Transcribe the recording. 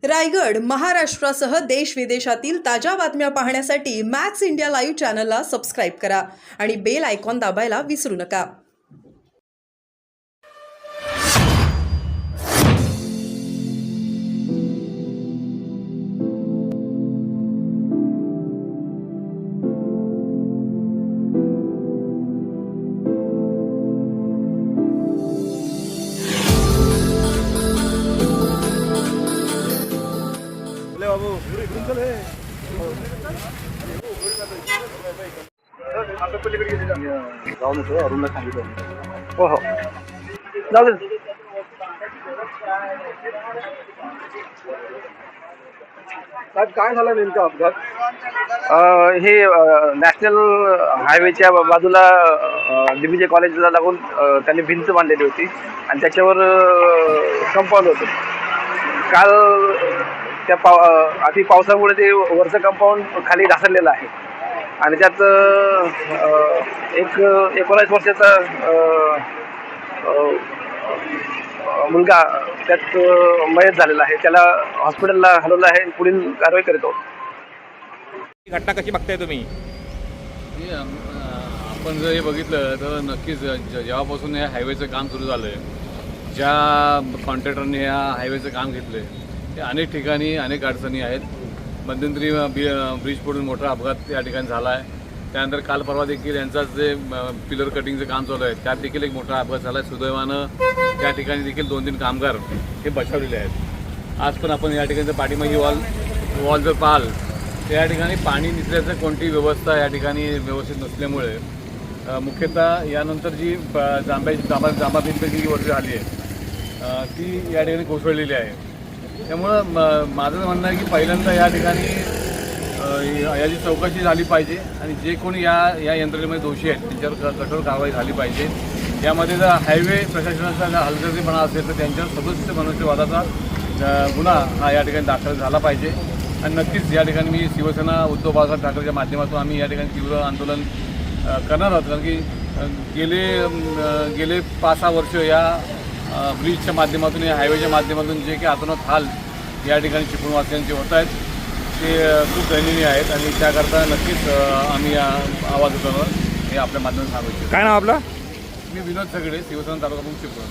रायगड, महाराष्ट्रासह देश विदेशातील ताज्या बातम्या पाहण्यासाठी मॅक्स इंडिया लाईव्ह चॅनलला सबस्क्राईब करा आणि बेल आयकॉन दाबायला विसरू नका. बाबू इकडून चल हे जाऊन येतो. अरुणला सांगितलं. हो हो जाऊ दे. काय झालं नेमका अपघात? हे नॅशनल हायवेच्या बाजूला DBJ कॉलेजला लागून त्यांनी भिंत बांधलेली होती आणि त्याच्यावर कंपाऊंड होतं. काल त्या अति पावसामुळे ते वरचं कंपाऊंड खाली ढासळलेलं आहे आणि त्यात एक 19 वर्षाचा मुलगा त्यात मयत झालेला आहे. त्याला हॉस्पिटलला हलवलं आहे. पुढील कारवाई करत आहोत. घटना कशी बघताय तुम्ही? आपण जर हे बघितलं तर नक्कीच जेव्हापासून या हायवेचं काम सुरू झालं आहे, ज्या कॉन्ट्रॅक्टरने या हायवेचं काम घेतलं आहे ते अनेक ठिकाणी अनेक अडचणी आहेत. मध्यंतरी ब्रिज पडून मोठा अपघात या ठिकाणी झाला आहे. त्यानंतर काल परवा देखील यांचाच जे पिलर कटिंगचं काम चालू आहे त्यात देखील एक मोठा अपघात झाला आहे. सुदैवानं त्या ठिकाणी देखील 2-3 कामगार हे बचावलेले आहेत. आज पण आपण या ठिकाणचं पाठीमागे वॉल जर पाहाल तर या ठिकाणी पाणी निचल्याचं कोणतीही व्यवस्था या ठिकाणी व्यवस्थित नसल्यामुळे मुख्यतः यानंतर जी जांभा भिंत जी वरती आली आहे ती या ठिकाणी कोसळलेली आहे. त्यामुळं माझं म्हणणं आहे की पहिल्यांदा या ठिकाणी याची चौकशी झाली पाहिजे आणि जे कोणी या यंत्रणेमध्ये दोषी आहेत त्यांच्यावर कठोर कारवाई झाली पाहिजे. यामध्ये जर हायवे प्रशासनाचा हलगर्जीपणा असेल तर त्यांच्यावर सदस्य मनुष्यवादाचा गुन्हा हा या ठिकाणी दाखल झाला पाहिजे. आणि नक्कीच या ठिकाणी मी शिवसेना उद्धव बाळासाहेब ठाकरेच्या माध्यमातून आम्ही या ठिकाणी तीव्र आंदोलन करणार आहोत. कारण की गेले 5-6 वर्ष या ब्रिजच्या माध्यमातून या हायवेच्या माध्यमातून जे काही अतोनात हाल या ठिकाणी चिपळूणवासियांचे होत आहेत ते खूप दयनीय आहेत आणि त्याकरता नक्कीच आम्ही आवाज उठवणार हे आपल्या माध्यमातून सांगू इच्छितो. काय नाव आपलं? मी विनोद सगळे, शिवसेना तालुका प्रमुख चिपळूण.